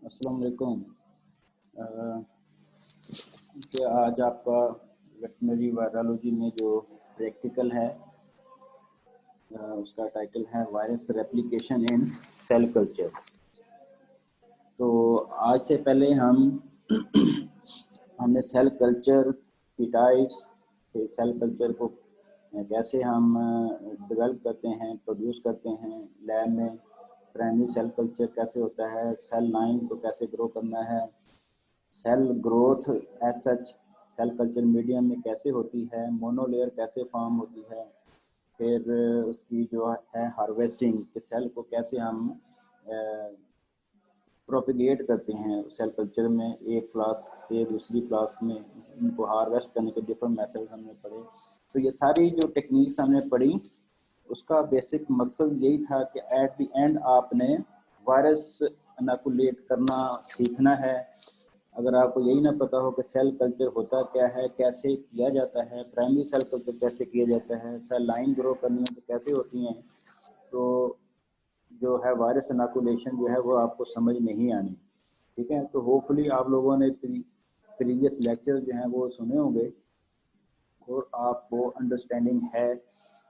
अस्सलाम वालेकुम। कि आज आपका वेटनरी वायरोलॉजी में जो प्रैक्टिकल है उसका टाइटल है virus replication in cell culture. तो आज से पहले हमने सेल कल्चर की टाइप्स, सेल कल्चर को कैसे हम डेवलप करते हैं, प्रोड्यूस करते हैं लैब में, प्राइमरी सेल कल्चर कैसे होता है, सेल लाइन को कैसे ग्रो करना है, cell growth as such cell culture medium में कैसे होती है, मोनोलेयर कैसे फॉर्म होती है, फिर उसकी जो है हार्वेस्टिंग के सेल को कैसे हम प्रोपिगेट करते हैं सेल कल्चर में, एक क्लास से दूसरी क्लास में उनको हार्वेस्ट करने के डिफरेंट मेथड हमने पढ़े। तो ये सारी जो टेक्निक्स हमने पढ़ी उसका बेसिक मकसद यही था कि एट द एंड आपने वायरस इनोकुलेट करना सीखना है। अगर आपको यही ना पता हो कि सेल कल्चर होता क्या है, कैसे किया जाता है, प्राइमरी सेल कल्चर कैसे किया जाता है, सेल लाइन ग्रो करनी है तो कैसे होती हैं, तो जो है वायरस इनोकुलेशन जो है वो आपको समझ नहीं आनी। ठीक है, तो होपफुली आप लोगों ने प्रीवियस लेक्चर जो हैं वो सुने होंगे और आपको अंडरस्टैंडिंग है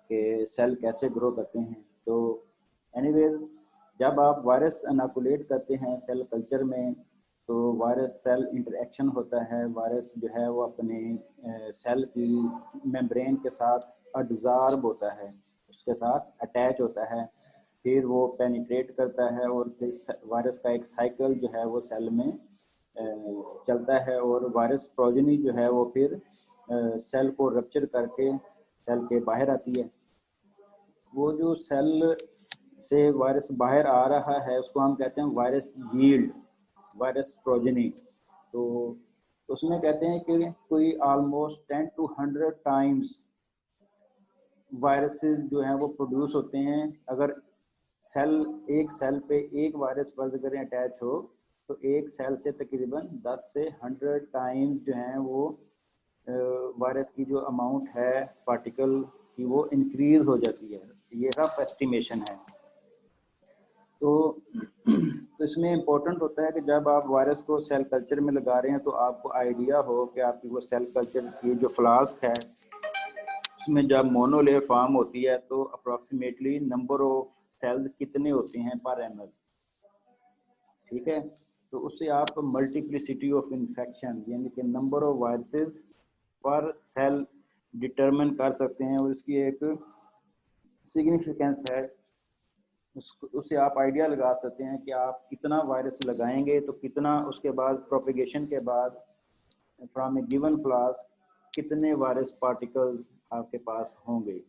कि सेल कैसे ग्रो करते हैं। तो एनीवेज, जब आप वायरस इनोकुलेट करते हैं सेल कल्चर में तो वायरस सेल इंटरेक्शन होता है। वायरस जो है वो अपने सेल की मेम्ब्रेन के साथ अब्जॉर्ब होता है, उसके साथ अटैच होता है, फिर वो पेनिट्रेट करता है और फिर वायरस का एक साइकिल जो है वो सेल में चलता है और वायरस प्रोजेनी जो है वो फिर सेल को रप्चर करके सेल के बाहर आती है। वो जो सेल से वायरस बाहर आ रहा है उसको हम कहते हैं वायरस यील्ड, वायरस प्रोजेनी। तो उसमें कहते हैं कि कोई ऑलमोस्ट 10 to 100 टाइम्स वायरसेस जो हैं वो प्रोड्यूस होते हैं। अगर एक सेल पे एक वायरस पर अगर अटैच हो तो एक सेल से तकरीबन 10 से 100 टाइम्स जो हैं वो वायरस की जो अमाउंट है पार्टिकल की वो इंक्रीज हो जाती है। ये रफ एस्टिमेशन है। तो इसमें इम्पोर्टेंट होता है कि जब आप वायरस को सेल कल्चर में लगा रहे हैं तो आपको आइडिया हो कि आपकी वो सेल कल्चर की जो फ्लास्क है उसमें जब मोनोलेयर फॉर्म होती है तो अप्रॉक्सीमेटली नंबर ऑफ सेल्स कितने होते हैं पर ml। ठीक है, तो उससे आप मल्टीप्लिसिटी ऑफ इन्फेक्शन यानी कि नंबर ऑफ वायरसेस पर सेल डिटरमिन कर सकते हैं और इसकी एक सिग्निफिकेंस है। उससे आप आइडिया लगा सकते हैं कि आप कितना वायरस लगाएंगे तो कितना उसके बाद प्रोपिगेशन के बाद फ्रॉम ए गिवन क्लास कितने वायरस पार्टिकल्स आपके पास होंगे।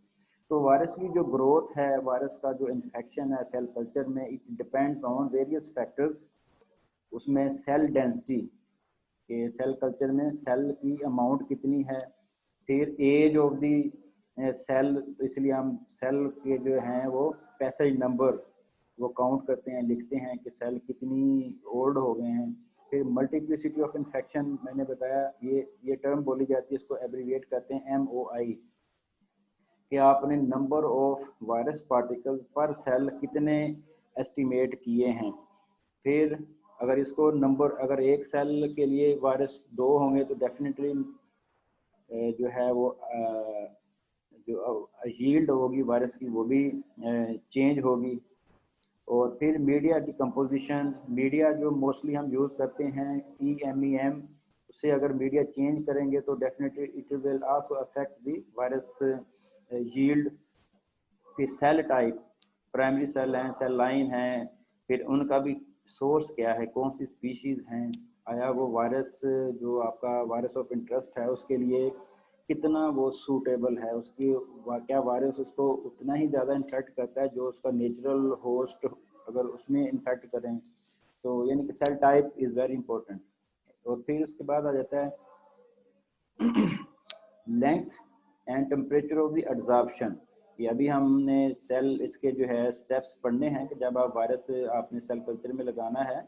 तो वायरस की जो ग्रोथ है, वायरस का जो इन्फेक्शन है सेल कल्चर में, it depends on various factors. उसमें सेल डेंसिटी के सेल कल्चर में सेल की अमाउंट कितनी है, फिर एज ऑफ दी सेल, तो इसलिए हम सेल के जो हैं वो पैसेज नंबर वो काउंट करते हैं, लिखते हैं कि सेल कितनी ओल्ड हो गए हैं। फिर मल्टीप्लिसिटी ऑफ इन्फेक्शन मैंने बताया, ये टर्म बोली जाती है, इसको एब्रीविएट करते हैं MOI, कि आपने नंबर ऑफ वायरस पार्टिकल्स पर सेल कितने एस्टिमेट किए हैं। फिर अगर इसको नंबर, अगर एक सेल के लिए वायरस 2 होंगे तो डेफिनेटली जो है वो जो यील्ड होगी वायरस की वो भी चेंज होगी। और फिर मीडिया की कंपोजिशन, मीडिया जो मोस्टली हम यूज़ करते हैं EMEM, उससे अगर मीडिया चेंज करेंगे तो definitely it will also affect the virus yield. फिर सेल टाइप, प्राइमरी सेल हैं, सेल लाइन हैं, फिर उनका भी सोर्स क्या है, कौन सी स्पीशीज़ हैं, आया वो वायरस जो आपका वायरस ऑफ इंटरेस्ट है उसके लिए कितना वो सूटेबल है, उसकी क्या वायरस उसको उतना ही ज़्यादा इन्फेक्ट करता है जो उसका नेचुरल होस्ट अगर उसमें इन्फेक्ट करें। तो यानी कि cell type is very important. और फिर उसके बाद आ जाता है length and temperature of the absorption. ये अभी हमने सेल इसके जो है स्टेप्स पढ़ने हैं कि जब आप वायरस आपने सेल कल्चर में लगाना है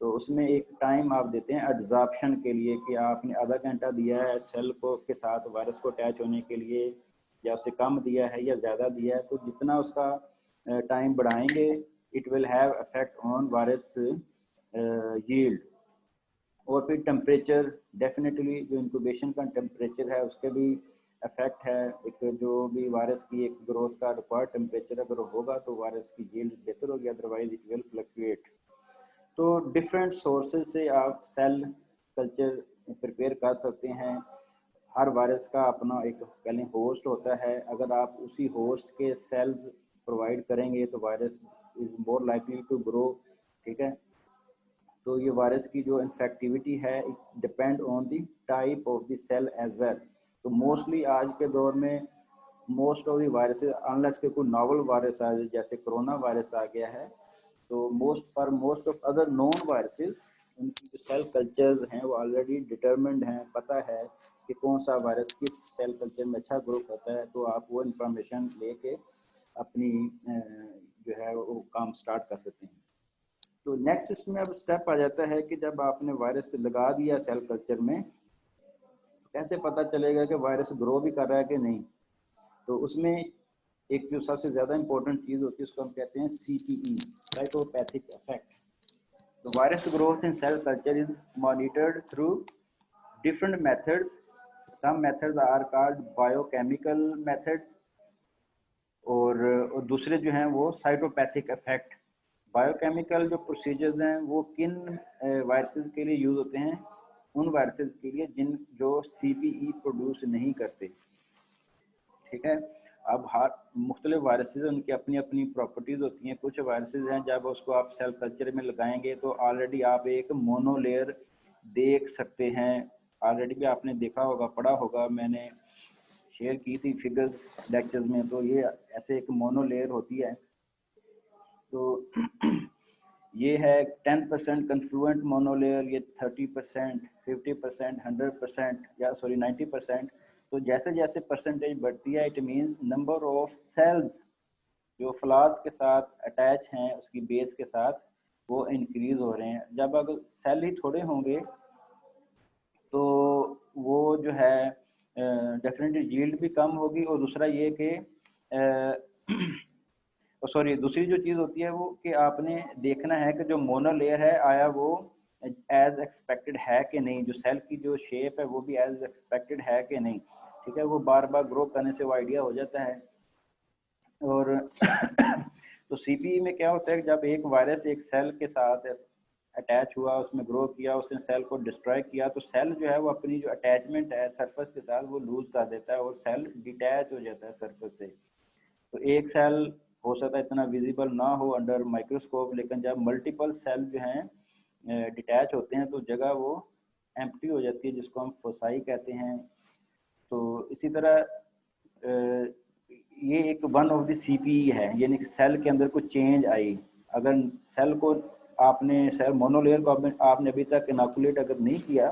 तो उसमें एक टाइम आप देते हैं एब्जॉर्प्शन के लिए कि आपने आधा घंटा दिया है सेल को के साथ वायरस को अटैच होने के लिए, या उससे कम दिया है या ज़्यादा दिया है। तो जितना उसका टाइम बढ़ाएंगे it will have effect on virus yield. और फिर टेम्परेचर, डेफिनेटली जो इंक्यूबेशन का टेम्परेचर है उसके भी इफेक्ट है। एक जो भी वायरस की एक ग्रोथ का रिक्वायर्ड टेम्परेचर अगर होगा तो वायरस की यील्ड बेहतर होगी, अदरवाइज इट विल फ्लक्चुएट। तो डिफरेंट सोर्सेज से आप सेल कल्चर प्रिपेयर कर सकते हैं। हर वायरस का अपना एक पहले होस्ट होता है, अगर आप उसी होस्ट के सेल्स प्रोवाइड करेंगे तो virus is more likely to grow. ठीक है, तो ये वायरस की जो इन्फेक्टिविटी है it depend on the type of the cell as well. तो मोस्टली आज के दौर में most of the viruses, unless के कोई नॉवल वायरस आ जाए जैसे कोरोना वायरस आ गया है, तो most of other known viruses उनकी जो सेल कल्चर्स हैं वो ऑलरेडी डिटरमिन्ड हैं, पता है कि कौन सा वायरस किस सेल कल्चर में अच्छा ग्रो करता है। तो आप वो इंफॉर्मेशन लेके अपनी जो है वो काम स्टार्ट कर सकते हैं। तो नेक्स्ट इसमें अब स्टेप आ जाता है कि जब आपने वायरस लगा दिया सेल कल्चर में, कैसे पता चलेगा कि वायरस ग्रो भी कर रहा है कि नहीं। तो उसमें एक जो सबसे ज़्यादा इंपॉर्टेंट चीज़ होती है उसको हम कहते हैं CPE, साइटोपैथिक इफेक्ट। तो virus growth in cell culture is monitored through different methods. Some methods are called biochemical methods, और दूसरे जो हैं वो साइटोपैथिक इफेक्ट। बायोकेमिकल जो प्रोसीजर्स हैं वो किन वायरसेस के लिए यूज़ होते हैं, उन वायरसेस के लिए जो CPE प्रोड्यूस नहीं करते। ठीक है, अब हर मुख्तलिफ वायरसेस उनकी अपनी अपनी प्रॉपर्टीज़ होती हैं। कुछ वायरसेस हैं जब उसको आप सेल कल्चर में लगाएंगे तो ऑलरेडी आप एक मोनोलेयर देख सकते हैं। ऑलरेडी भी आपने देखा होगा, पढ़ा होगा, मैंने शेयर की थी फिगर्स लेक्चर्स में। तो ये ऐसे एक मोनोलेयर होती है। तो ये है 10% कन्फ्लुएंट मोनोलेयर, ये 30%, 50%, 100% या सॉरी 90%। तो जैसे जैसे परसेंटेज बढ़ती है it means number of cells जो फ्लावर्स के साथ अटैच हैं उसकी बेस के साथ वो इंक्रीज हो रहे हैं। जब अगर सेल ही थोड़े होंगे तो वो जो है डेफिनेटली यील्ड भी कम होगी। और दूसरा ये कि सॉरी दूसरी जो चीज़ होती है वो कि आपने देखना है कि जो मोनोलेयर है आया वो एज एक्सपेक्टेड है कि नहीं, जो सेल की जो शेप है वो भी एज एक्सपेक्टेड है कि नहीं। ठीक है, वो बार बार ग्रो करने से वो आइडिया हो जाता है। और तो CPE में क्या होता है कि जब एक वायरस एक सेल के साथ अटैच हुआ, उसमें ग्रो किया, उसने सेल को डिस्ट्रॉय किया, तो सेल जो है वो अपनी जो अटैचमेंट है सरफेस के साथ वो लूज कर देता है और सेल डिटैच हो जाता है सरफेस से। तो एक सेल हो सकता है इतना विजिबल ना हो अंडर माइक्रोस्कोप, लेकिन जब मल्टीपल सेल जो हैं डिटैच होते हैं तो जगह वो एम्प्टी हो जाती है, जिसको हम फोसाई कहते हैं। तो इसी तरह ये एक वन ऑफ द CPE है, यानी कि सेल के अंदर कुछ चेंज आई। अगर सेल को आपने सेल मोनोलेयर को आपने अभी तक इनोकुलेट अगर नहीं किया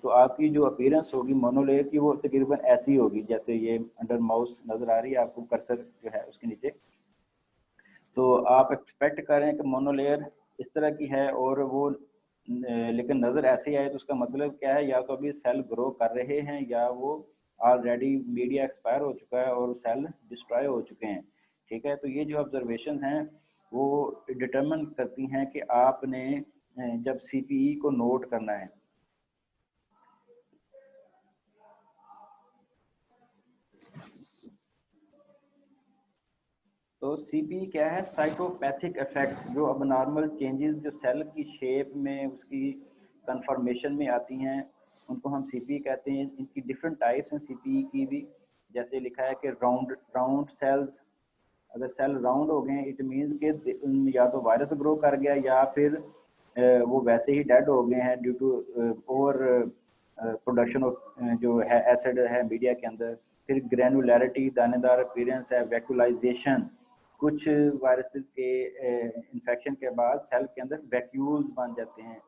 तो आपकी जो अपीयरेंस होगी मोनोलेयर की वो तकरीबन ऐसी होगी जैसे ये अंडर माउस नज़र आ रही है आपको, कर्सर जो है उसके नीचे। तो आप एक्सपेक्ट करें कि मोनोलेयर इस तरह की है और वो लेकिन नज़र ऐसे ही आए तो उसका मतलब क्या है, या तो अभी सेल ग्रो कर रहे हैं या वो ऑलरेडी मीडिया एक्सपायर हो चुका है और सेल डिस्ट्रॉय हो चुके हैं। ठीक है, तो ये जो ऑब्जर्वेशन हैं वो डिटरमिन करती हैं कि आपने जब CPE को नोट करना है। तो CPE क्या है, साइटोपैथिक इफेक्ट्स, जो अब नॉर्मल चेंजेस जो सेल की शेप में उसकी कन्फर्मेशन में आती हैं उनको हम CPE कहते हैं। इनकी डिफरेंट टाइप्स हैं CPE की भी। जैसे लिखा है कि राउंड सेल्स, अगर सेल राउंड हो गए इट मीन्स कि या तो वायरस ग्रो कर गया या फिर वो वैसे ही डेड हो गए हैं due to over production of जो है एसिड है मीडिया के अंदर। फिर ग्रेनुलैरिटी, दानेदार अपीयरेंस है, वैक्यूलाइजेशन। कुछ वायरसेस के इन्फेक्शन के बाद सेल के अंदर वैक्यूल्स बन जाते हैं।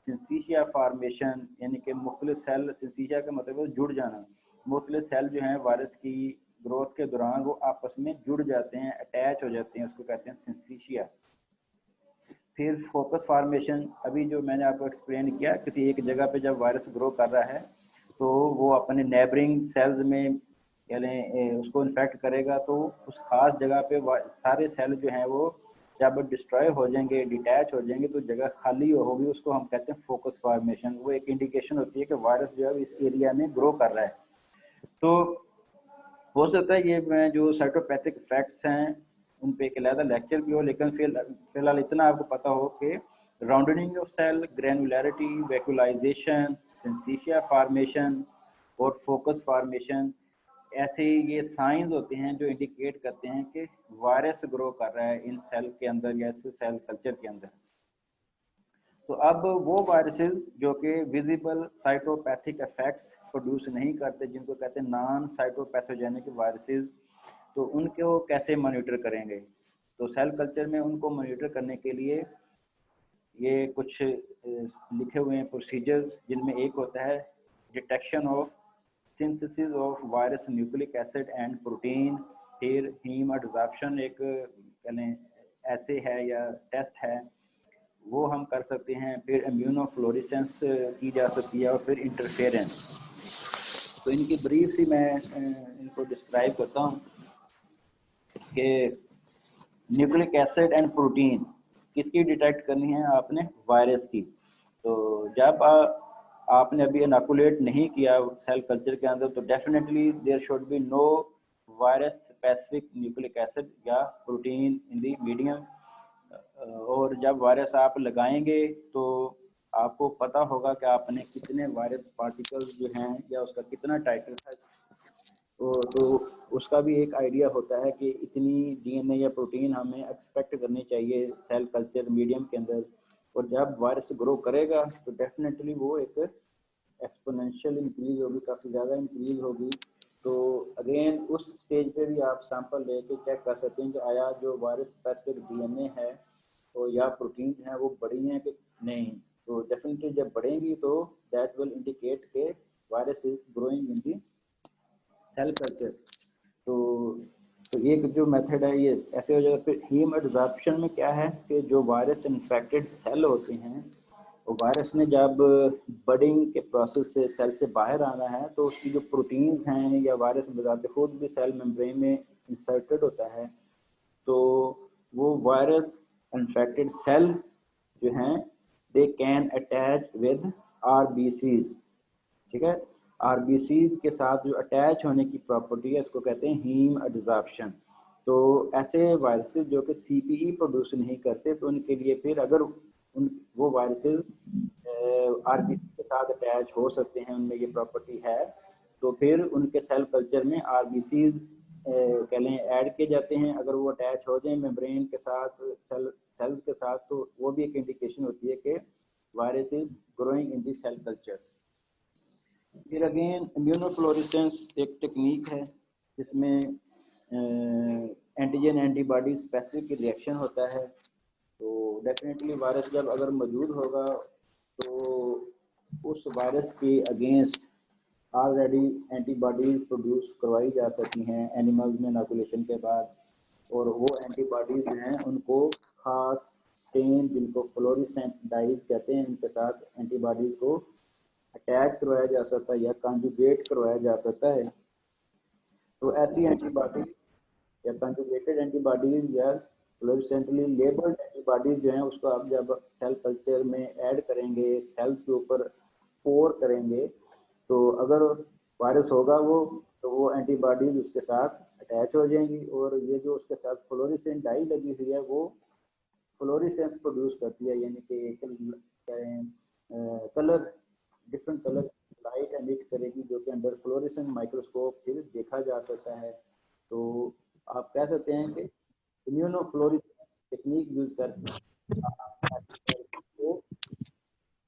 सिंसीशिया फॉर्मेशन, यानी कि मुख्तलिफ सेल, सिंसीशिया का मतलब है जुड़ जाना। मुख्तलिफ सेल जो हैं वायरस की ग्रोथ के दौरान वो आपस में जुड़ जाते हैं, अटैच हो जाते हैं, उसको कहते हैं सिंसीशिया। फिर फोकस फॉर्मेशन, अभी जो मैंने आपको एक्सप्लेन किया, किसी एक जगह पे जब वायरस ग्रो कर रहा है तो वो अपने नेबरिंग सेल्स में यानी उसको इन्फेक्ट करेगा तो उस खास जगह पे सारे सेल जो हैं वो जब डिस्ट्रॉय हो जाएंगे, डिटैच हो जाएंगे, तो जगह खाली होगी, उसको हम कहते हैं फोकस फॉर्मेशन। वो एक इंडिकेशन होती है कि वायरस जो है इस एरिया में ग्रो कर रहा है। तो हो सकता है ये मैं जो साइटोपैथिक इफेक्ट्स हैं उन पे एक अलग लेक्चर भी हो, लेकिन फिलहाल इतना आपको पता हो कि राउंडनिंग ऑफ सेल, ग्रैनुलैरिटी, वैक्यूलाइजेशन, सिंथेसिया फॉर्मेशन और फोकस फॉर्मेशन, ऐसे ये साइंस होते हैं जो इंडिकेट करते हैं कि वायरस ग्रो कर रहा है इन सेल के अंदर या इस सेल कल्चर के अंदर। तो अब वो वायरसेस जो कि विजिबल साइटोपैथिक इफेक्ट्स प्रोड्यूस नहीं करते, जिनको कहते हैं नॉन साइटोपैथोजेनिक वायरसेस, तो उनको कैसे मॉनिटर करेंगे? तो सेल कल्चर में उनको मॉनिटर करने के लिए ये कुछ लिखे हुए हैं प्रोसीजर्स, जिनमें एक होता है detection of synthesis of virus nucleic acid and protein. फिर हीम एडजॉर्प्शन एक कहें ऐसे है या टेस्ट है, वो हम कर सकते हैं। फिर इम्यूनोफ्लोरेसेंस की जा सकती है, और फिर इंटरफेरेंस। तो इनकी ब्रीफ सी मैं इनको डिस्क्राइब करता हूँ कि न्यूक्लिक एसिड एंड प्रोटीन किसकी डिटेक्ट करनी है आपने? वायरस की। तो जब आपने अभी इनोकुलेट नहीं किया सेल कल्चर के अंदर, तो definitely there should be no virus specific nucleic acid या प्रोटीन इन द मीडियम। और जब वायरस आप लगाएंगे तो आपको पता होगा कि आपने कितने वायरस पार्टिकल्स जो हैं या उसका कितना टाइटर था, तो उसका भी एक आइडिया होता है कि इतनी डीएनए या प्रोटीन हमें एक्सपेक्ट करनी चाहिए सेल कल्चर मीडियम के अंदर। और जब वायरस ग्रो करेगा तो डेफिनेटली वो एक एक्सपोनेंशियल इंक्रीज होगी, काफ़ी ज़्यादा इंक्रीज होगी। तो अगेन उस स्टेज पे भी आप सैंपल लेके चेक कर सकते हैं कि आया जो वायरस स्पेसिफिक डीएनए है तो या प्रोटीन है वो बढ़ी हैं कि नहीं। तो डेफिनेटली जब बढ़ेंगी तो दैट विल इंडिकेट के virus is growing in the cell culture. तो एक जो मेथड है ये ऐसे हो जाएगा। फिर हीम एडजॉर्प्शन में क्या है कि जो वायरस इन्फेक्टेड सेल होते हैं, वो वायरस ने जब बडिंग के प्रोसेस से सेल से बाहर आना है, तो उसकी जो प्रोटीन्स हैं या वायरस बजाते खुद भी सेल मेम्ब्रेन में इंसर्टेड होता है, तो वो वायरस इन्फेक्टेड सेल जो हैं they can attach with RBCs. ठीक है, आरबीसीज के साथ जो अटैच होने की प्रॉपर्टी है इसको कहते हैं हीम एडजॉर्प्शन। तो ऐसे वायरसेस जो कि सीपीई प्रोड्यूस नहीं करते, तो उनके लिए फिर अगर वो वायरसेस आरबीसी के साथ अटैच हो सकते हैं, उनमें ये प्रॉपर्टी है, तो फिर उनके सेल कल्चर में आरबीसीज कह लें ऐड किए जाते हैं। अगर वो अटैच हो जाए मेम्ब्रेन के साथ, सेल्स के साथ, तो वो भी एक इंडिकेशन होती है कि virus is growing in the cell culture. फिर अगेन इम्यूनोफ्लोरेसेंस एक टेक्निक है जिसमें एंटीजन एंटीबॉडी स्पेसिफिक रिएक्शन होता है। तो डेफिनेटली वायरस जब अगर मौजूद होगा तो उस वायरस के अगेंस्ट ऑलरेडी एंटीबॉडीज प्रोड्यूस करवाई जा सकती हैं एनिमल्स में इनोकुलेशन के बाद। और वो एंटीबॉडीज हैं उनको खास स्टेन जिनको फ्लोरेसेंट डाइज कहते हैं, इनके साथ एंटीबॉडीज को अटैच करवाया जा सकता है या कॉन्जुगेट करवाया जा सकता है। तो ऐसी एंटीबॉडी या कॉन्जुगेटेड एंटीबॉडीज या फ्लोरेसेंटली लेबल्ड एंटीबॉडीज जो हैं उसको आप जब सेल कल्चर में ऐड करेंगे, सेल्स के ऊपर पोर करेंगे, तो अगर वायरस होगा वो, तो वो एंटीबॉडीज उसके साथ अटैच हो जाएंगी। और ये जो उसके साथ फ्लोरेसेंट डाई लगी हुई है वो फ्लोरेसेंस प्रोड्यूस करती है, यानी कि colour, different colour light emit करेगी, जो कि अंडर फ्लोरेसेंट माइक्रोस्कोप फिर देखा जा सकता है। तो आप कह सकते हैं कि इम्यूनोफ्लोरेसेंस टेक्निक यूज करके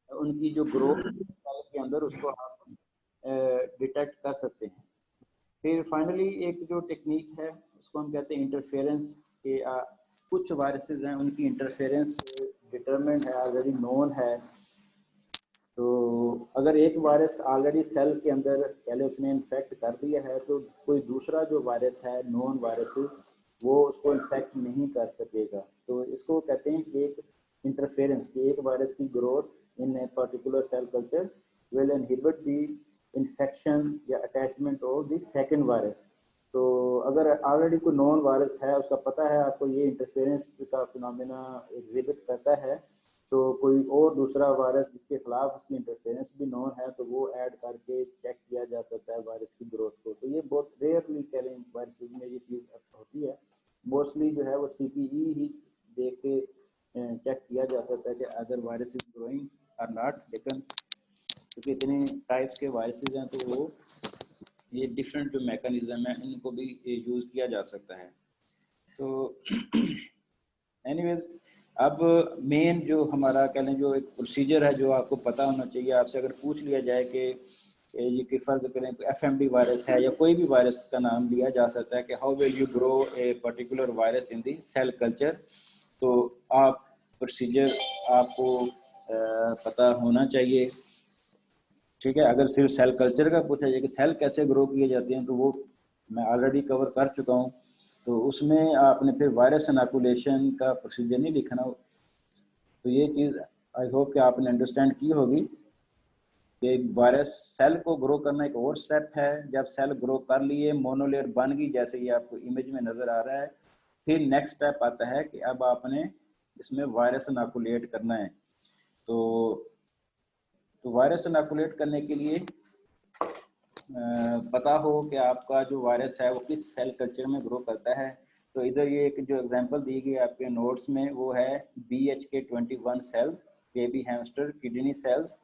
उनकी जो ग्रोथ के अंदर उसको आप डिटेक्ट कर सकते हैं। फिर फाइनली एक जो टेक्निक है उसको हम कहते हैं इंटरफेरेंस के। कुछ वायरसेस हैं उनकी इंटरफेरेंस डिटरमिन्ड है, ऑलरेडी नोन है। तो अगर एक वायरस ऑलरेडी सेल के अंदर पहले उसने इन्फेक्ट कर दिया है, तो कोई दूसरा जो वायरस है नॉन वायरसेस वो उसको इन्फेक्ट नहीं कर सकेगा। तो इसको कहते हैं कि एक इंटरफेरेंस की एक वायरस की growth in a particular cell culture will inhibit the infection या attachment of the second virus. तो अगर ऑलरेडी कोई नॉन वायरस है, उसका पता है आपको ये इंटरफेरेंस का फिनोमेना एग्जिबिट करता है, तो कोई और दूसरा वायरस जिसके खिलाफ उसकी इंटरफेरेंस भी नॉन है तो वो ऐड करके चेक किया जा सकता है वायरस की ग्रोथ को। तो ये बहुत रेयरली करें वायरसेस में ये चीज़ होती है। मोस्टली जो है वो CPE ही देख के चेक किया जा सकता है कि अदर वायरस इज ग्रोइंग और नॉट। लेकिन क्योंकि इतने टाइप्स के वायरसेस हैं तो वो ये डिफरेंट जो मैकेनिज्म है इनको भी यूज़ किया जा सकता है। तो एनीवेज, अब मेन जो हमारा कह लें जो एक प्रोसीजर है जो आपको पता होना चाहिए, आपसे अगर पूछ लिया जाए कि ये कि फर्ज करें FMD वायरस है या कोई भी वायरस का नाम लिया जा सकता है कि how will you grow a particular virus in the cell culture, तो आप प्रोसीजर आपको पता होना चाहिए। ठीक है, अगर सिर्फ सेल कल्चर का पूछा जाए कि सेल कैसे ग्रो किए जाते हैं तो वो मैं ऑलरेडी कवर कर चुका हूँ, तो उसमें आपने फिर वायरस इनोकुलेशन का प्रोसीजर नहीं लिखना। तो ये चीज़ आई होप कि आपने अंडरस्टैंड की होगी कि वायरस सेल को ग्रो करना एक और स्टेप है। जब सेल ग्रो कर लिए, मोनोलेयर बन गई जैसे ये आपको इमेज में नज़र आ रहा है, फिर नेक्स्ट स्टेप आता है कि अब आपने इसमें वायरस इनोकुलेट करना है। तो वायरस इनोकुलेट करने के लिए पता हो कि आपका जो वायरस है वो किस सेल कल्चर में ग्रो करता है। तो इधर ये एक जो एग्जांपल दी गई आपके नोट्स में वो है BHK21 cells, baby hamster kidney cells.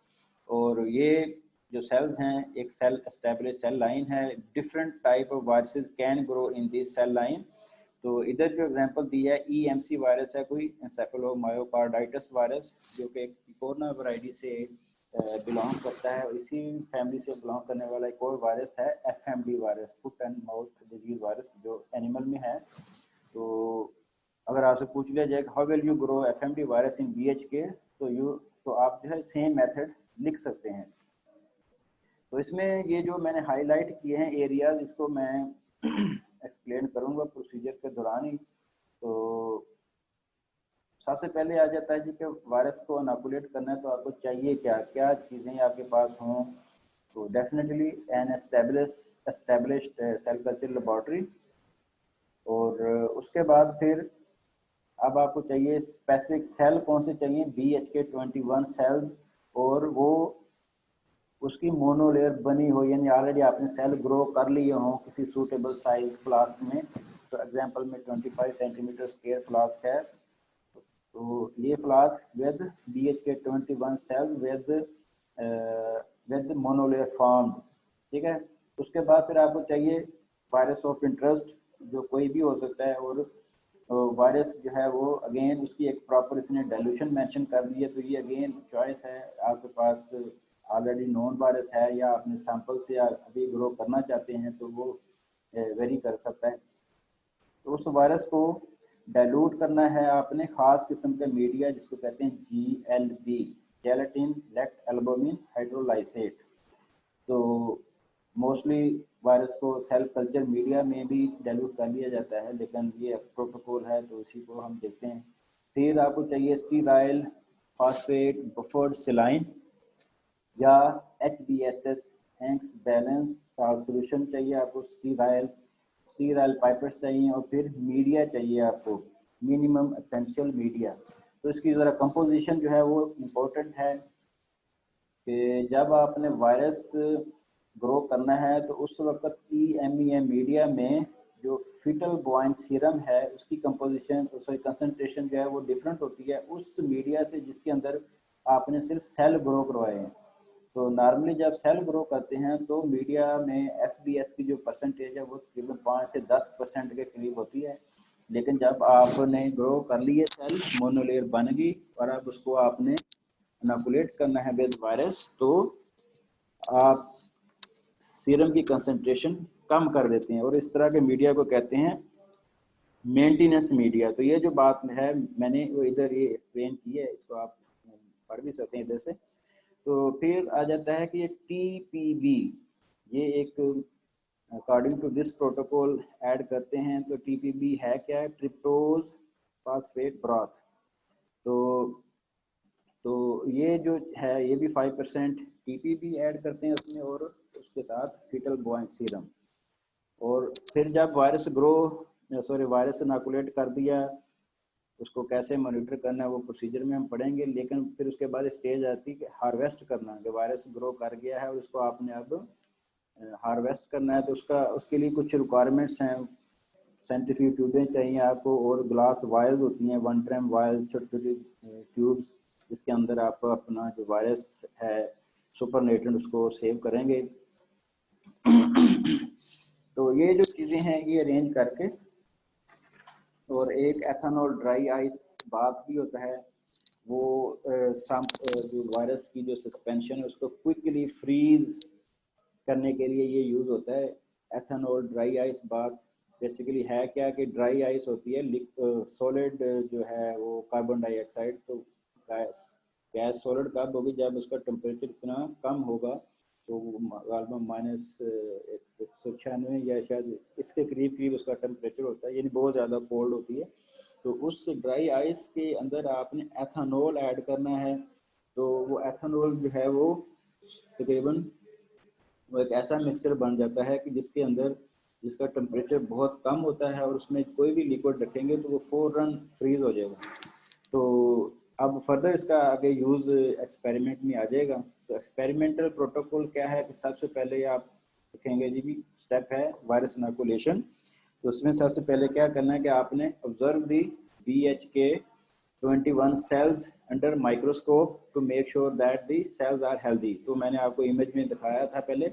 और ये जो सेल्स हैं एक सेल एस्टेब्लिश सेल लाइन है। Different type of viruses can grow in this cell line. तो इधर जो एग्जांपल दिया है EMC वायरस है, कोई एंसेफेलोमायोकार्डाइटिस वायरस, जो कि कोरोना वैरायटी से बिलोंग करता है। इसी फैमिली से बिलोंग करने वाला एक और वायरस है FMD virus, foot and mouth disease virus, जो एनिमल में है। तो अगर आपसे पूछ लिया जाए how will you grow FMD virus in BHK, तो आप जो है सेम मेथड लिख सकते हैं। तो इसमें ये जो मैंने हाईलाइट किए हैं एरियाज, इसको मैं एक्सप्लेन करूंगा प्रोसीजर के दौरान ही। तो सबसे पहले आ जाता है जी कि वायरस को इनोकुलेट करना है तो आपको चाहिए क्या क्या चीज़ें आपके पास हों। तो definitely an established cell culture laboratory. और उसके बाद फिर अब आपको चाहिए स्पेसिफिक सेल कौन से चाहिए, BHK21 सेल्स, और वो उसकी मोनोलेयर बनी हो, यानी ऑलरेडी आपने सेल ग्रो कर लिए हों किसी सूटेबल साइज फ्लास्क में। तो एग्जांपल में 25 सेंटीमीटर स्क्वायर फ्लास्क है, तो ये flask with BHK21 cell with monolayer form. ठीक है, उसके बाद फिर आपको चाहिए वायरस ऑफ इंटरेस्ट, जो कोई भी हो सकता है। और वायरस जो है वो अगेन उसकी एक प्रॉपर इसने डाइल्यूशन मेंशन कर दी है, तो ये अगेन चॉइस है आपके पास ऑलरेडी नॉन वायरस है या अपने सैंपल से अभी ग्रो करना चाहते हैं तो वो वेरी कर सकता है। तो उस वायरस को डाइल्यूट करना है आपने खास किस्म का मीडिया जिसको कहते हैं GLB, जेलेटिन लैक्ट एल्बुमिन हाइड्रोलाइसेट। तो मोस्टली वायरस को सेल कल्चर मीडिया में भी डाइल्यूट कर लिया जाता है, लेकिन ये प्रोटोकॉल है तो इसी को हम देखते हैं। फिर आपको चाहिए स्टीराइल फॉस्फेट बफर्ड सेलाइन या HBSS Hanks balance salt solution चाहिए आपको। स्टीराइल पाइपेट्स चाहिए और फिर मीडिया चाहिए आपको, मिनिमम एसेंशियल मीडिया। तो इसकी ज़रा कंपोजिशन जो है वो इम्पोर्टेंट है कि जब आपने वायरस ग्रो करना है तो उस वक्त EMEM मीडिया में जो फीटल बॉयंट सीरम है उसकी कंपोजिशन सॉरी कंसंट्रेशन जो है वो डिफरेंट होती है उस मीडिया से जिसके अंदर आपने सिर्फ सेल ग्रो करवाए हैं। तो नॉर्मली जब सेल ग्रो करते हैं तो मीडिया में FBS की जो परसेंटेज है वो तकरीबन 5 से 10% के करीब होती है। लेकिन जब आपने ग्रो कर लिए सेल, मोनोलेयर बन गई और अब उसको आपने इनोकुलेट करना है विद वायरस, तो आप सीरम की कंसंट्रेशन कम कर देते हैं और इस तरह के मीडिया को कहते हैं मेंटेनेंस मीडिया। तो ये जो बात है मैंने वो इधर ये एक्सप्लेन की है, इसको आप पढ़ भी सकते हैं इधर से। तो फिर आ जाता है कि ये TPB, ये एक according to this protocol add करते हैं। तो TPB है क्या है, ट्रिप्टोज फास्फेट ब्रॉथ। तो ये जो है ये भी 5% TPB ऐड करते हैं उसमें और उसके साथ फीटल बॉयंट सीरम। और फिर जब वायरस वायरस इनोकुलेट कर दिया, उसको कैसे मॉनिटर करना है वो प्रोसीजर में हम पढ़ेंगे। लेकिन फिर उसके बाद स्टेज आती है कि हार्वेस्ट करना, कि वायरस ग्रो कर गया है और उसको आपने अब हार्वेस्ट करना है। तो उसके लिए कुछ रिक्वायरमेंट्स हैं। सेंट्रीफ्यूज ट्यूबें चाहिए आपको, और ग्लास वायल्स होती हैं, 1 ट्रैम वायल, छोटी छोटी ट्यूब्स, जिसके अंदर आप अपना जो वायरस है सुपरनेटेंट उसको सेव करेंगे। तो ये जो चीज़ें हैं ये अरेंज करके, और एक एथेनॉल ड्राई आइस बाथ भी होता है, वो जो वायरस की जो सस्पेंशन है उसको क्विकली फ्रीज करने के लिए ये यूज़ होता है। Ethanol dry ice bath basically है क्या कि ड्राई आइस होती है, सॉलिड जो है वो कार्बन डाइऑक्साइड, तो गैस सॉलिड कब होगी, जब उसका टेम्परेचर इतना कम होगा, तो -196 या शायद इसके करीब करीब उसका टेम्परेचर होता है, यानी बहुत ज़्यादा कोल्ड होती है। तो उस ड्राई आइस के अंदर आपने एथेनॉल ऐड करना है। तो वो एथेनॉल जो है वो तकरीबन वो एक ऐसा मिक्सचर बन जाता है कि जिसका टेम्परेचर बहुत कम होता है, और उसमें कोई भी लिक्विड रखेंगे तो वो फौरन फ्रीज हो जाएगा। तो अब फर्दर इसका आगे यूज़ एक्सपेरिमेंट में आ जाएगा। तो एक्सपेरिमेंटल प्रोटोकॉल क्या है कि सबसे पहले आप देखेंगे जी, स्टेप है वायरस इनोकुलेशन। तो उसमें सबसे पहले क्या करना है कि आपने observe the BHK21 cells under microscope to make sure that the cells are healthy। तो मैंने आपको इमेज में दिखाया था पहले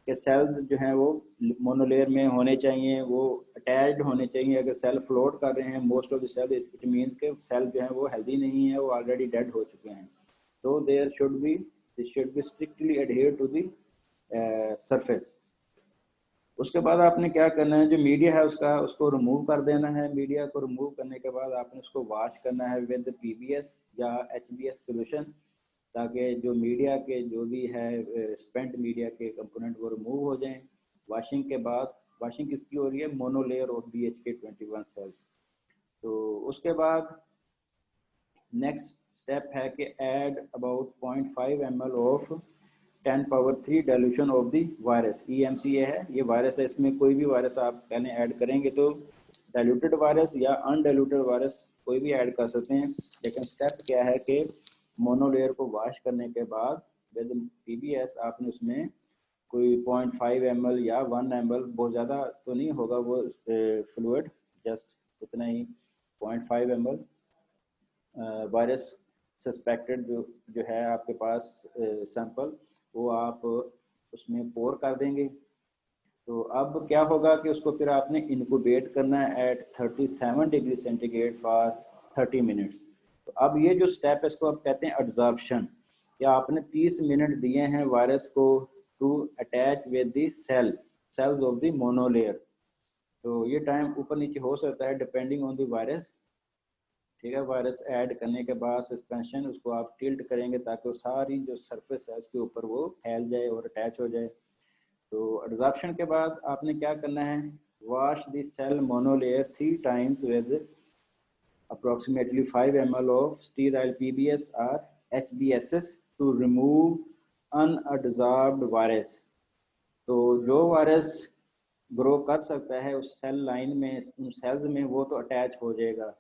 कि सेल्स जो हैं वो मोनोलेयर में होने चाहिए, वो अटैच्ड होने चाहिए। अगर सेल फ्लोट कर रहे हैं most of the cell, it means के सेल जो हैं वो हेल्दी नहीं है, वो ऑलरेडी डेड हो चुके हैं। तो this should be strictly adhere to the surface. उसके बाद आपने क्या करना है, जो मीडिया है उसको रिमूव कर देना है। मीडिया को रिमूव करने के बाद आपने उसको वॉश करना है विद PBS या HBS सोल्यूशन, ताकि जो मीडिया के जो भी है स्पेंट मीडिया के कंपोनेंट वो रिमूव हो जाएं। वॉशिंग के बाद, वॉशिंग किसकी हो रही है, मोनोलेयर ऑफ BHK21 सेल्स। तो उसके बाद नेक्स्ट स्टेप है कि add about 0.5 ml of 10⁻³ dilution of the virus. EMC ये है, ये वायरस है, इसमें कोई भी वायरस आप पहले ऐड करेंगे तो डाइल्यूटेड वायरस या अनडाइल्यूटेड वायरस कोई भी ऐड कर सकते हैं। लेकिन स्टेप क्या है कि मोनोलेयर को वॉश करने के बाद विद PBS आपने उसमें कोई 0.5 ml या 1 ml, बहुत ज़्यादा तो नहीं होगा वो फ्लूइड, जस्ट उतना ही 0.5 ml वायरस सस्पेक्टेड जो है आपके पास सैंपल, वो आप उसमें पोर कर देंगे। तो अब क्या होगा कि उसको फिर आपने इनक्यूबेट करना है at 37 degree centigrade for 30 minutes. तो अब ये जो स्टेप है इसको आप कहते हैं एब्जॉर्प्शन, या आपने 30 मिनट दिए हैं वायरस को to attach with the cells of the monolayer. तो ये टाइम ऊपर नीचे हो सकता है डिपेंडिंग ऑन द वायरस। ठीक है, वायरस ऐड करने के बाद सस्पेंशन उसको आप टिल्ट करेंगे ताकि वो सारी जो सरफेस है उसके ऊपर वो फैल जाए और अटैच हो जाए। तो एब्जॉर्प्शन के बाद आपने क्या करना है, wash the cell monolayer 3 times with approximately 5 ml of sterile PBS or HBSS to remove unadsorbed virus। तो जो वायरस ग्रो कर सकता है उस सेल लाइन में, उन सेल्स में, वो तो अटैच हो जाएगा।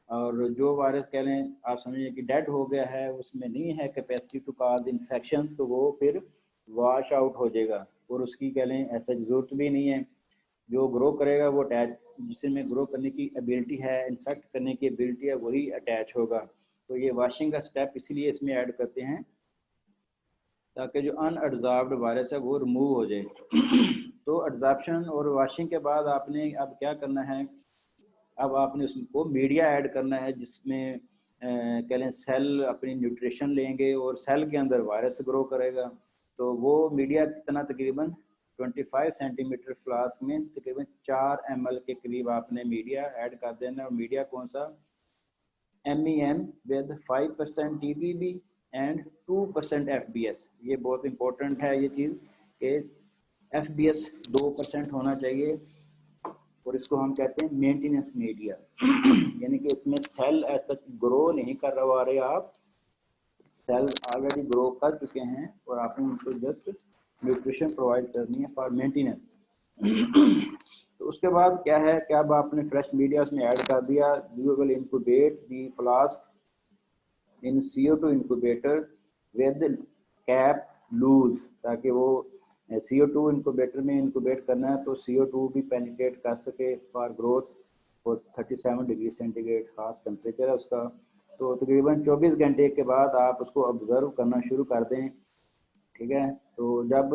और जो वायरस कह लें आप समझिए कि डेड हो गया है, उसमें नहीं है कैपेसिटी टू कॉज इन्फेक्शन, तो वो फिर वॉश आउट हो जाएगा और उसकी कह लें ऐसा जरूरत भी नहीं है। जो ग्रो करेगा वो अटैच, जिसमें ग्रो करने की एबिलिटी है, इन्फेक्ट करने की एबिलिटी है, वही अटैच होगा। तो ये वॉशिंग का स्टेप इसलिए इसमें ऐड करते हैं ताकि जो अनएब्जॉर्ब्ड वायरस है वो रिमूव हो जाए। तो एब्जॉर्प्शन और वॉशिंग के बाद आपने अब क्या करना है, अब आपने उसको मीडिया ऐड करना है जिसमें कह लें सेल अपनी न्यूट्रिशन लेंगे और सेल के अंदर वायरस ग्रो करेगा। तो वो मीडिया कितना, तकरीबन 25 सेंटीमीटर फ्लास्क में तकरीबन 4 ml के करीब आपने मीडिया ऐड कर देना। और मीडिया कौन सा, MEM with 5% TBB and 2% FBS। ये बहुत इंपॉर्टेंट है ये चीज़ कि FBS 2% होना चाहिए, और इसको हम कहते हैं मेंटेनेंस मीडिया। यानी कि इसमें सेल ऐसा ग्रो नहीं कर रहे आप, सेल ऑलरेडी ग्रो कर चुके हैं और आपने उनको जस्ट न्यूट्रिशन प्रोवाइड करनी है फॉर मेंटेनेंस। तो उसके बाद क्या है कि अब आपने फ्रेश मीडिया उसमें ऐड कर दिया। You will incubate the flask in CO2 incubator with cap loose, ताकि वो CO2 इंक्यूबेटर में इंक्यूबेट करना है तो CO2 भी पेनिट्रेट कर सके फॉर ग्रोथ। और 37 डिग्री सेंटीग्रेड खास टेम्परेचर है उसका। तो तकरीबन 24 घंटे के बाद आप उसको ऑब्जर्व करना शुरू कर दें। ठीक है, तो जब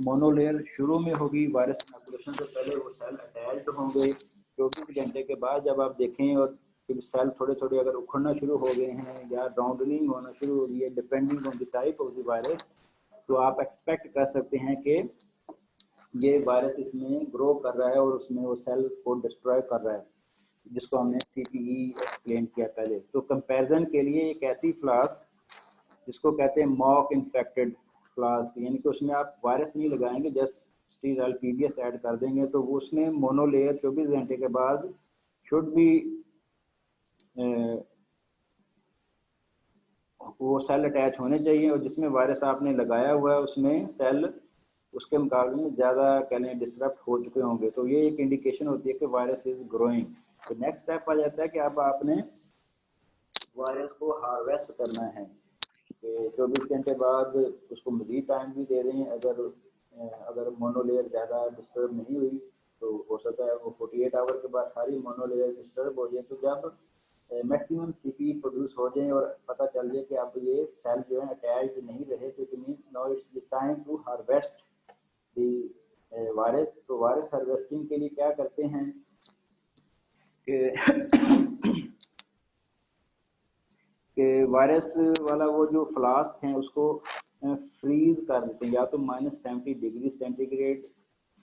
मोनोलेयर शुरू में होगी वायरस इनोकुलेशन से पहले वो सेल अटैच्ड होंगे। 24 घंटे के बाद जब आप देखें और फिर सेल थोड़े थोड़े अगर उखड़ना शुरू हो गए हैं या राउंडनिंग होना शुरू हो गई है depending on the type of the virus, तो आप एक्सपेक्ट कर सकते हैं कि ये वायरस इसमें ग्रो कर रहा है और उसमें वो सेल को डिस्ट्रॉय कर रहा है, जिसको हमने CTE एक्सप्लेन किया पहले। तो कंपैरिजन के लिए एक ऐसी फ्लास्क जिसको कहते हैं मॉक इन्फेक्टेड फ्लास्क, यानी कि उसमें आप वायरस नहीं लगाएंगे, जस्ट स्टीराइल PBS ऐड कर देंगे, तो वो उसमें मोनोलेयर 24 घंटे के बाद शुड भी वो सेल अटैच होने चाहिए, और जिसमें वायरस आपने लगाया हुआ है उसमें सेल उसके मुकाबले में ज़्यादा कह लें डिसरप्ट हो चुके होंगे। तो ये एक इंडिकेशन होती है कि वायरस इज ग्रोइंग। तो नेक्स्ट स्टेप आ जाता है कि अब आपने वायरस को हार्वेस्ट करना है कि 24 घंटे बाद उसको मजीद टाइम भी दे दें। अगर मोनोलेयर ज़्यादा डिस्टर्ब नहीं हुई तो हो सकता है वो 48 आवर के बाद सारी मोनोलेयर डिस्टर्ब हो जाए। तो जब मैक्सिमम CP प्रोड्यूस हो जाए और पता चल जाए कि अब ये सेल जो है अटैच नहीं रहे, तो it mean now it's the time to harvest the virus. तो वायरस हार्वेस्टिंग के लिए क्या करते हैं कि वायरस वाला वो जो फ्लास्क हैं उसको फ्रीज कर देते हैं, या तो -70 डिग्री सेंटीग्रेड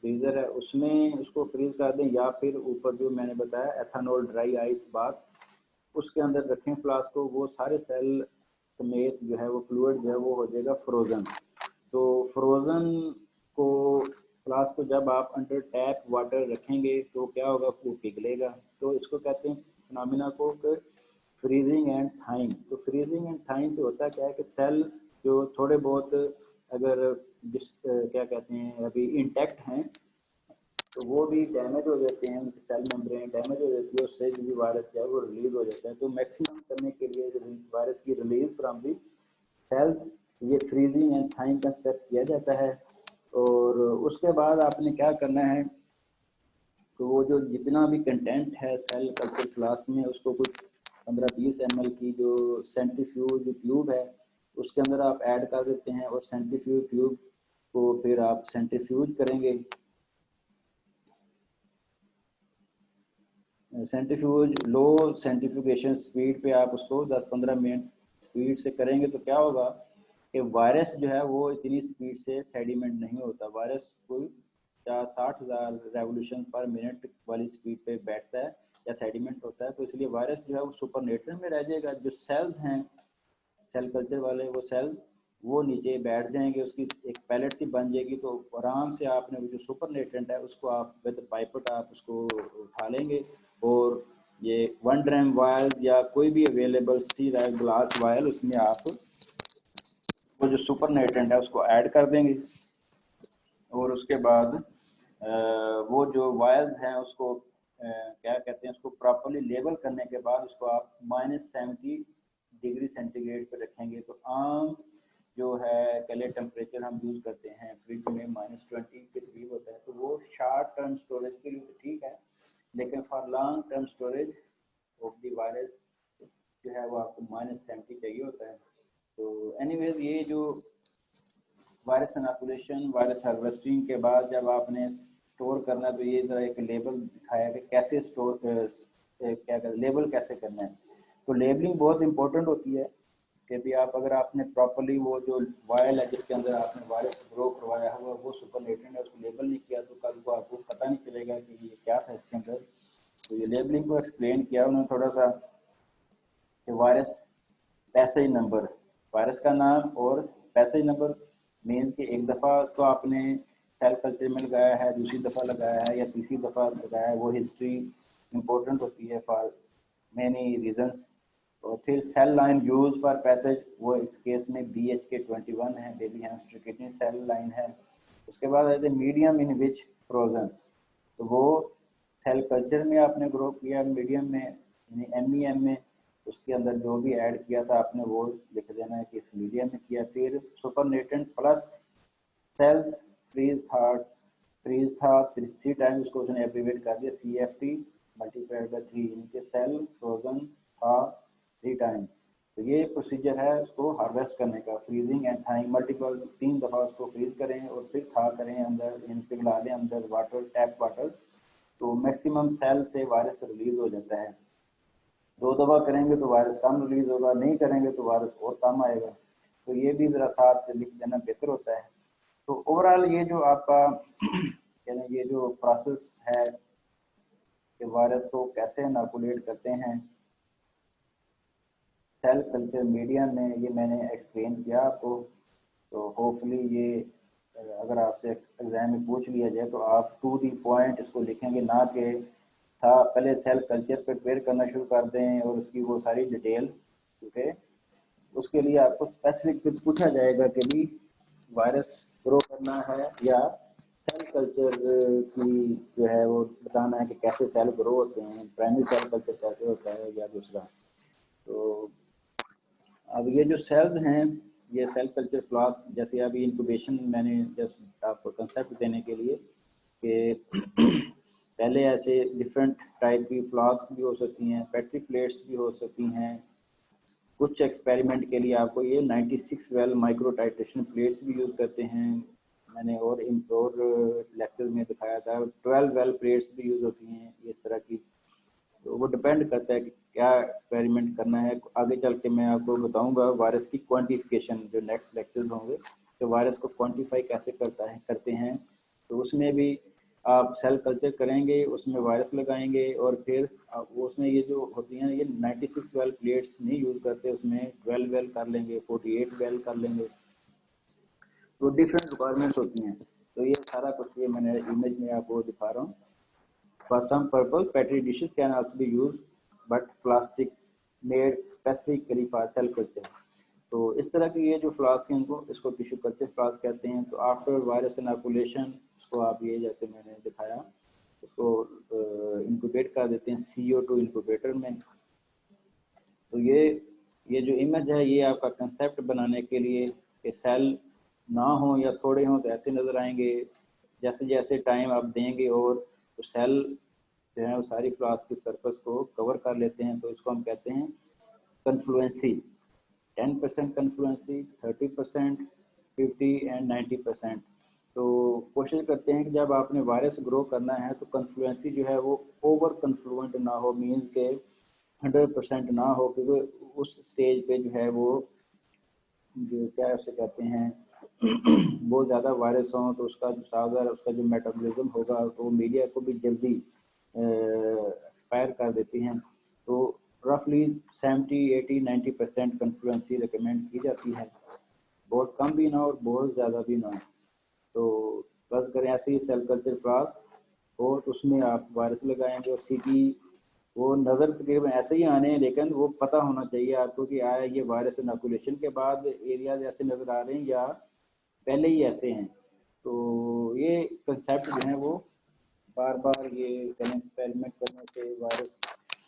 फ्रीजर है उसमें उसको फ्रीज कर दें, या फिर ऊपर जो मैंने बताया एथेनॉल ड्राई आइस बात उसके अंदर रखें फ्लास्क को। वो सारे सेल समेत जो है वो फ्लूइड जो है वो हो जाएगा फ्रोजन। तो फ्रोजन को फ्लास्क को जब आप अंडर टैप वाटर रखेंगे तो क्या होगा, वो पिघलेगा। तो इसको कहते हैं फिनोमिना को फ्रीजिंग एंड थाइंग। तो फ्रीजिंग एंड थाइंग से होता क्या है कि सेल जो थोड़े बहुत अगर क्या कहते हैं अभी इंटैक्ट हैं तो वो भी डैमेज हो जाते हैं, उनकी सेल मेम्ब्रेन डैमेज हो जाती है, उससे भी वायरस जो है वो रिलीज हो जाता है। तो मैक्सिमम करने के लिए वायरस की रिलीज फ्रॉम दी सेल्स ये फ्रीजिंग एंड थाइंग का स्टेप किया जाता है। और उसके बाद आपने क्या करना है, तो वो जो जितना भी कंटेंट है सेल कल्चर फ्लास्क में उसको कुछ 15-20 ml की जो सेंट्रीफ्यूज ट्यूब है उसके अंदर आप ऐड कर देते हैं, और सेंट्रीफ्यूज ट्यूब को फिर आप सेंट्रीफ्यूज करेंगे। सेंट्रीफ्यूज लो सेंट्रीफ्यूगेशन स्पीड पे आप उसको 10-15 मिनट स्पीड से करेंगे तो क्या होगा कि वायरस जो है वो इतनी स्पीड से सेडिमेंट नहीं होता। वायरस कोई 60,000 रेवोल्यूशन पर मिनट वाली स्पीड पे बैठता है या सेडिमेंट होता है, तो इसलिए वायरस जो है वो सुपरनेटर में रह जाएगा। जो सेल्स हैं सेल कल्चर वाले वो सेल वो नीचे बैठ जाएंगे, उसकी एक पैलेट सी बन जाएगी, तो आराम से आपने वो जो सुपर नेटेंट है उसको आप विद पाइपट आप उसको उठा लेंगे, और ये 1 ड्रम वायल्स या कोई भी अवेलेबल स्टीराइल ग्लास वायल उसमें आप वो जो सुपर नेटेंट है उसको ऐड कर देंगे। और उसके बाद वो जो वायल्स हैं उसको क्या कहते हैं उसको प्रॉपरली लेबल करने के बाद उसको आप -70 डिग्री सेंटीग्रेड पर रखेंगे। तो आम जो है कले टेम्परेचर हम यूज़ करते हैं फ्रिज में -20 के करीब होता है, तो वो शॉर्ट टर्म स्टोरेज के लिए तो ठीक है, लेकिन for long term storage of the virus जो है वो आपको -70 चाहिए होता है। तो एनीवेज ये जो वायरस इनोकुलेशन वायरस हार्वेस्टिंग के बाद जब आपने स्टोर करना है तो ये जरा एक लेबल दिखाया कि कैसे स्टोर क्या कहते लेबल कैसे करना है। तो लेबलिंग बहुत इंपॉर्टेंट होती है कि भी आप अगर आपने प्रॉपरली वो जो वायल है जिसके अंदर आपने वायरस ग्रो करवाया हुआ वो सुपरनेटेंट है उसको लेबल नहीं किया तो कल को आपको पता नहीं चलेगा कि ये क्या था इसके अंदर। तो ये लेबलिंग को एक्सप्लेन किया उन्होंने थोड़ा सा कि वायरस पैसेज नंबर, वायरस का नाम और पैसेज नंबर मीन कि एक दफ़ा तो आपने सेल कल्चर में लगाया है, दूसरी दफ़ा लगाया है या तीसरी दफ़ा लगाया है, वो हिस्ट्री इंपॉर्टेंट होती है फॉर मैनी रीजंस। और फिर cell line use for passage वो इस केस में BHK 21 है, baby hamster kidney cell line है। उसके बाद आते हैं मीडियम इन विच फ्रोजन, तो वो सेल कल्चर में आपने ग्रो किया, मीडियम में यानी MEM में उसके अंदर जो भी ऐड किया था आपने वो लिख देना है कि इस मीडियम में किया। फिर सुपरनेटेंट प्लस सेल्स फ्रीज था 3 टाइम्स, उसको उसने एब्रीवेट कर दिया CFT मल्टीप्लाइड बाई 3, यानी कि सेल फ्रोजन था 3 टाइम्स। तो ये प्रोसीजर है उसको हार्वेस्ट करने का, फ्रीजिंग एंड थाइंग मल्टीपल 3 दफ़ा उसको फ्रीज करें और फिर था करें अंदर, पिघला दें अंदर वाटर, टैप वाटर, तो मैक्सिमम सेल से वायरस रिलीज हो जाता है। 2 दफ़ा करेंगे तो वायरस कम रिलीज होगा, नहीं करेंगे तो वायरस और कम आएगा। तो ये भी ज़रा साथ लिख देना बेहतर होता है। तो ओवरऑल ये जो आपका यानी ये जो प्रोसेस है कि वायरस को कैसे इनोकुलेट करते हैं सेल कल्चर मीडिया में, ये मैंने एक्सप्लेन किया आपको। तो होपफुली ये अगर आपसे एग्जाम में पूछ लिया जाए तो आप टू दी पॉइंट इसको लिखेंगे, ना कि था पहले सेल कल्चर प्रिपेयर करना शुरू कर दें और उसकी वो सारी डिटेल, क्योंकि उसके लिए आपको स्पेसिफिक कुछ पूछा जाएगा कि भी वायरस ग्रो करना है या सेल कल्चर की जो है वो बताना है कि कैसे सेल ग्रो होते हैं, प्राइमरी सेल कल्चर कैसे होता है या दूसरा। तो अब ये जो सेल्स हैं, ये सेल कल्चर फ्लास्क, जैसे अभी इंक्यूबेशन मैंने जस्ट आपको कंसेप्ट देने के लिए कि पहले ऐसे डिफरेंट टाइप की फ्लास्क भी हो सकती हैं, पेट्री प्लेट्स भी हो सकती हैं। कुछ एक्सपेरिमेंट के लिए आपको ये 96 वेल माइक्रो टाइट्रेशन प्लेट्स भी यूज़ करते हैं, मैंने और लेक्चर में दिखाया था। 12 वेल प्लेट्स भी यूज़ होती हैं इस तरह की। तो वो डिपेंड करता है कि क्या एक्सपेरिमेंट करना है। आगे चल के मैं आपको बताऊंगा वायरस की क्वांटिफिकेशन, जो नेक्स्ट लेक्चर होंगे, तो वायरस को क्वांटिफाई कैसे करते हैं। तो उसमें भी आप सेल कल्चर करेंगे, उसमें वायरस लगाएंगे और फिर उसमें ये जो होती हैं ये 96 वेल प्लेट्स नहीं यूज़ करते, उसमें 12 वेल कर लेंगे, 48 वेल कर लेंगे। तो डिफरेंट रिक्वायरमेंट्स होती हैं। तो ये सारा कुछ ये मैंने इमेज में आपको दिखा रहा हूँ। For some purpose, petri dishes can also be used, but plastics made specifically for cell culture. तो इस तरह की ये जो फ्लास्क हैं इनको इसको टिश्यू कल्चर फ्लास्क कहते हैं। तो आफ्टर वायरस इनोकुलेशन इसको आप ये जैसे मैंने दिखाया इसको इंक्यूबेट कर देते हैं CO2 इंक्यूबेटर में। तो ये जो इमेज है ये आपका कंसेप्ट बनाने के लिए कि सेल ना हो या थोड़े हों तो ऐसे नज़र आएंगे। जैसे जैसे टाइम आप देंगे और तो सेल जो है वो सारी फ्लास्क की सरफेस को कवर कर लेते हैं। तो इसको हम कहते हैं कन्फ्लुएंसी, 10% कन्फ्लुएंसी, 30%, 50 एंड 90%। तो कोशिश करते हैं कि जब आपने वायरस ग्रो करना है तो कन्फ्लुएंसी जो है वो ओवर कन्फ्लुएंट ना हो, मीन्स के 100% ना हो, क्योंकि उस स्टेज पे जो है वो जो क्या उसे कहते हैं बहुत ज़्यादा वायरस हो तो उसका जो सागर उसका जो मेटाबॉलिज्म होगा तो मीडिया को भी जल्दी एक्सपायर कर देती हैं। तो रफली 70, 80, 90% कन्फ्लुएंसी रिकमेंड की जाती है, बहुत कम भी ना और बहुत ज़्यादा भी ना। तो बस करें ऐसे ही सेल कल्चर फ्लास्क और उसमें आप वायरस लगाएंगे और सीटी वो नज़र तकरीबन ऐसे ही आने हैं, लेकिन वो पता होना चाहिए आपको कि आया ये वायरस इनोकुलेशन के बाद एरियाज ऐसे नज़र आ रहे हैं या पहले ही ऐसे हैं। तो ये कंसेप्ट जो है वो बार बार ये एक्सपेरिमेंट करने से वायरस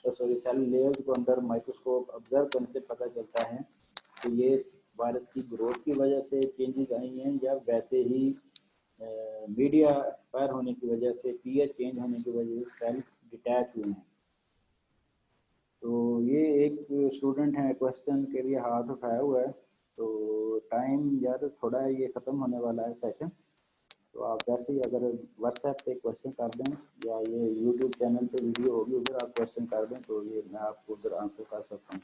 सॉरी सेल लेयर्स को अंदर माइक्रोस्कोप ऑब्जर्व करने से पता चलता है कि ये वायरस की ग्रोथ की वजह से चेंजेस आई हैं या वैसे ही मीडिया एक्सपायर होने की वजह से, पीएच चेंज होने की वजह से सेल डिटैच हुए हैं। तो ये एक स्टूडेंट है क्वेश्चन के लिए हाथ उठाया हुआ है। तो टाइम यार थोड़ा ये ख़त्म होने वाला है सेशन। तो आप वैसे ही अगर व्हाट्सएप पे क्वेश्चन कर दें या ये यूट्यूब चैनल पे वीडियो होगी उधर आप क्वेश्चन कर दें तो ये मैं आपको उधर आंसर कर सकता हूँ।